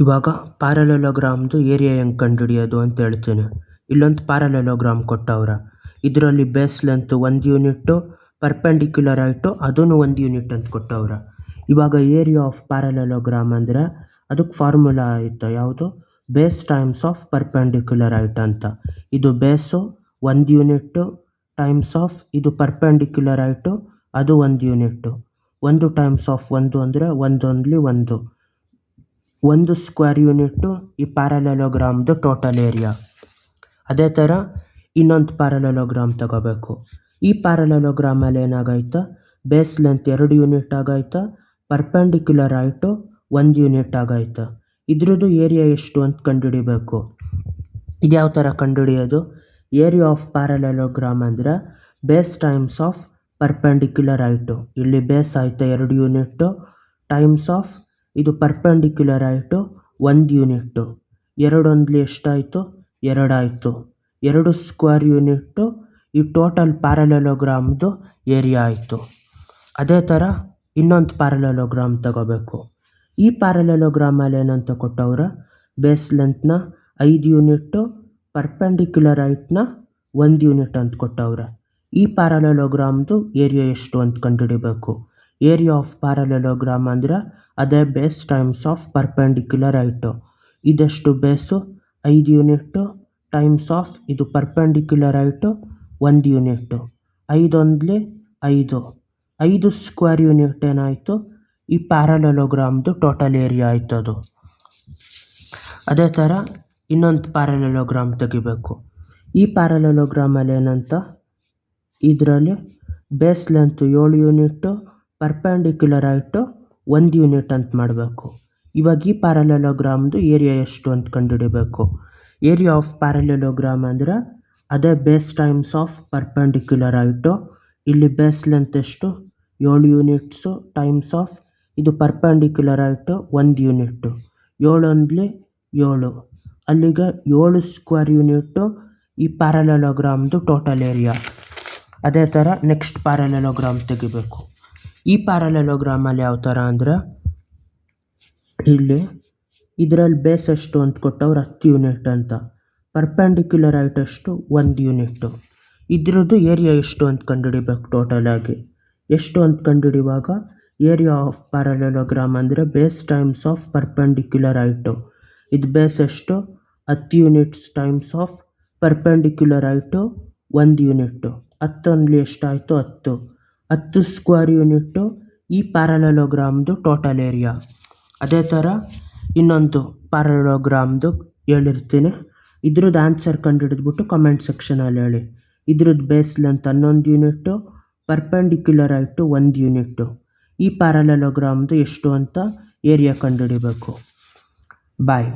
ಇವಾಗ ಪ್ಯಾರಲೆಲೋಗ್ರಾಮ್ದು ಏರಿಯಾ ಹೆಂಗೆ ಕಂಡುಹಿಡಿಯೋದು ಅಂತ ಹೇಳ್ತೀನಿ. ಇಲ್ಲೊಂದು ಪ್ಯಾರಲೆಲೋಗ್ರಾಮ್ ಕೊಟ್ಟವ್ರೆ. ಇದರಲ್ಲಿ base length 1 unit, perpendicular height ಅದೂ 1 ಯೂನಿಟ್ ಅಂತ ಕೊಟ್ಟವ್ರೆ. ಇವಾಗ ಏರಿಯಾ ಆಫ್ ಪ್ಯಾರಲೆಲೋಗ್ರಾಮ್ ಅಂದರೆ ಅದಕ್ಕೆ ಫಾರ್ಮುಲಾ ಐತೆ, ಯಾವುದು? Base times of perpendicular height ಅಂತ. ಇದು ಬೇಸು 1 ಯೂನಿಟ್ಟು ಟೈಮ್ಸ್ ಆಫ್ ಇದು ಪರ್ಪೆಂಡಿಕ್ಯುಲರ್ ಹೈಟು ಅದು 1 ಯೂನಿಟ್ಟು. 1 ಟೈಮ್ಸ್ ಆಫ್ 1 ಅಂದರೆ 1 ಓನ್ಲಿ 1. 1 ಸ್ಕ್ವೇರ್ ಯೂನಿಟ್ಟು ಈ ಪ್ಯಾರಲೆಲೋಗ್ರಾಮ್ದು ಟೋಟಲ್ ಏರಿಯಾ. ಅದೇ ಥರ ಇನ್ನೊಂದು ಪ್ಯಾರಲೆಲೋಗ್ರಾಮ್ ತಗೋಬೇಕು. ಈ ಪ್ಯಾರಲೆಲೋಗ್ರಾಮಲ್ಲಿ ಏನಾಗೈತೆ, ಬೇಸ್ ಲೆಂತ್ 2 ಯೂನಿಟ್ ಆಗೈತೆ, ಪರ್ಪೆಂಡಿಕ್ಯುಲರ್ ಹೈಟು 1 ಯೂನಿಟ್ ಆಗೈತೆ. ಇದ್ರದ್ದು ಏರಿಯಾ ಎಷ್ಟು ಅಂತ ಕಂಡುಹಿಡಿಬೇಕು. ಇದು ಯಾವ ಥರ ಕಂಡುಹಿಡಿಯೋದು? ಏರಿಯಾ ಆಫ್ ಪ್ಯಾರಲೆಲೋಗ್ರಾಮ್ ಅಂದರೆ base times of perpendicular height. ಇಲ್ಲಿ ಬೇಸ್ ಆಯಿತು 2 ಯೂನಿಟ್ಟು ಟೈಮ್ಸ್ ಆಫ್ ಇದು ಪರ್ಪೆಂಡಿಕ್ಯುಲರ್ ಹೈಟು 1 ಯೂನಿಟ್ಟು. 2 ಒಂದ್ಲಿ ಎಷ್ಟಾಯಿತು? 2 ಆಯಿತು. 2 ಸ್ಕ್ವೇರ್ ಯೂನಿಟ್ಟು ಈ ಟೋಟಲ್ ಪ್ಯಾರಲೆಲೋಗ್ರಾಮ್ದು ಏರಿಯಾ ಆಯಿತು. ಅದೇ ಥರ ಇನ್ನೊಂದು ಪ್ಯಾರಲೆಲೋಗ್ರಾಮ್ ತಗೋಬೇಕು. ಈ ಪ್ಯಾರಲೆಲೋಗ್ರಾಮಲ್ಲಿ ಏನಂತ ಕೊಟ್ಟವ್ರೆ, ಬೇಸ್ ಲೆಂತ್ನ 5 ಯೂನಿಟ್ಟು, ಪರ್ಪೆಂಡಿಕ್ಯುಲರ್ ಹೈಟ್ನ 1 ಯೂನಿಟ್ ಅಂತ ಕೊಟ್ಟವ್ರೆ. ಈ ಪ್ಯಾರಲೆಲೋಗ್ರಾಮ್ದು ಏರಿಯಾ ಎಷ್ಟು ಅಂತ ಕಂಡುಹಿಡಿಬೇಕು. ಏರಿಯಾ ಆಫ್ ಪ್ಯಾರಲೆಲೋಗ್ರಾಮ್ ಅಂದರೆ ಅದೇ base times of perpendicular height. ಇದೆಷ್ಟು ಬೇಸು? 5 ಯೂನಿಟ್ಟು ಟೈಮ್ಸ್ ಆಫ್ ಇದು perpendicular height 1 unit. 5 ಒಂದ್ಲಿ 5. 5 square unit ಏನಾಯಿತು? ಈ ಪ್ಯಾರಲೆಲೋಗ್ರಾಮ್ದು ಟೋಟಲ್ ಏರಿಯಾ ಆಯಿತು ಅದು. ಅದೇ ಥರ ಇನ್ನೊಂದು ಪ್ಯಾರಲೆಲೋಗ್ರಾಮ್ ತೆಗಿಬೇಕು. ಈ ಪ್ಯಾರಲೆಲೋಗ್ರಾಮಲ್ಲಿ ಏನಂತ, ಇದರಲ್ಲಿ base length 7 unit, perpendicular height 1 unit ಅಂತ ಮಾಡಬೇಕು. ಇವಾಗ ಈ ಪ್ಯಾರಲೆಲೋಗ್ರಾಮ್ದು ಏರಿಯಾ ಎಷ್ಟು ಅಂತ ಕಂಡುಹಿಡಿಬೇಕು. ಏರಿಯಾ ಆಫ್ ಪ್ಯಾರಲೆಲೋಗ್ರಾಮ್ ಅಂದರೆ ಅದೇ base times of perpendicular height. ಇಲ್ಲಿ ಬೇಸ್ ಲೆಂತ್ ಎಷ್ಟು? 7 ಯೂನಿಟ್ಸು ಟೈಮ್ಸ್ ಆಫ್ ಇದು ಪರ್ಪೆಂಡಿಕ್ಯುಲರ್ ಹೈಟು 1 ಯೂನಿಟ್ಟು. 7 ಒಂದ್ಲಿ 7. ಅಲ್ಲಿಗೆ 7 ಸ್ಕ್ವೇರ್ ಯೂನಿಟ್ಟು ಈ ಪ್ಯಾರಲೆಲೋಗ್ರಾಮ್ದು ಟೋಟಲ್ ಏರಿಯಾ. ಅದೇ ಥರ ನೆಕ್ಸ್ಟ್ ಪ್ಯಾರಲೆಲೋಗ್ರಾಮ್ ತೆಗಿಬೇಕು. ಈ ಪ್ಯಾರಲೆಲೋಗ್ರಾಮಲ್ಲಿ ಯಾವ ಥರ ಅಂದರೆ, ಇಲ್ಲಿ ಇದರಲ್ಲಿ ಬೇಸ್ ಎಷ್ಟು ಅಂತ ಕೊಟ್ಟವ್ರು 10 ಯೂನಿಟ್ ಅಂತ, ಪರ್ಪೆಂಡಿಕ್ಯುಲರ್ ಹೈಟ್ ಎಷ್ಟು 1 ಯೂನಿಟ್ಟು. ಇದ್ರದ್ದು ಏರಿಯಾ ಎಷ್ಟು ಅಂತ ಕಂಡುಹಿಡಿಬೇಕು ಟೋಟಲ್ ಆಗಿ. ಎಷ್ಟು ಅಂತ ಕಂಡುಹಿಡಿಯುವಾಗ ಏರಿಯಾ ಆಫ್ ಪ್ಯಾರಲೆಲೋಗ್ರಾಮ್ ಅಂದರೆ base times of perpendicular height. ಇದು ಬೇಸ್ ಎಷ್ಟು? 10 units times of perpendicular height 1 unit. 10 ಒಂದ್ಲಿ ಎಷ್ಟಾಯಿತು? 10. 10 ಸ್ಕ್ವೇರ್ ಯೂನಿಟ್ಟು ಈ ಪ್ಯಾರಲೆಲೋಗ್ರಾಮ್ದು ಟೋಟಲ್ ಏರಿಯಾ. ಅದೇ ಥರ ಇನ್ನೊಂದು ಪ್ಯಾರಲೆಲೋಗ್ರಾಮ್ದು ಹೇಳಿರ್ತೀನಿ. ಇದ್ರದ್ದು ಆನ್ಸರ್ ಕಂಡುಹಿಡಿದ್ಬಿಟ್ಟು ಕಮೆಂಟ್ ಸೆಕ್ಷನಲ್ಲಿ ಹೇಳಿ. ಇದ್ರದ್ದು base length 11 unit, perpendicular height 1 unit. ಈ ಪ್ಯಾರಲೆಲೋಗ್ರಾಮ್ದು ಎಷ್ಟು ಅಂತ ಏರಿಯಾ ಕಂಡುಹಿಡಿಬೇಕು. ಬಾಯ್.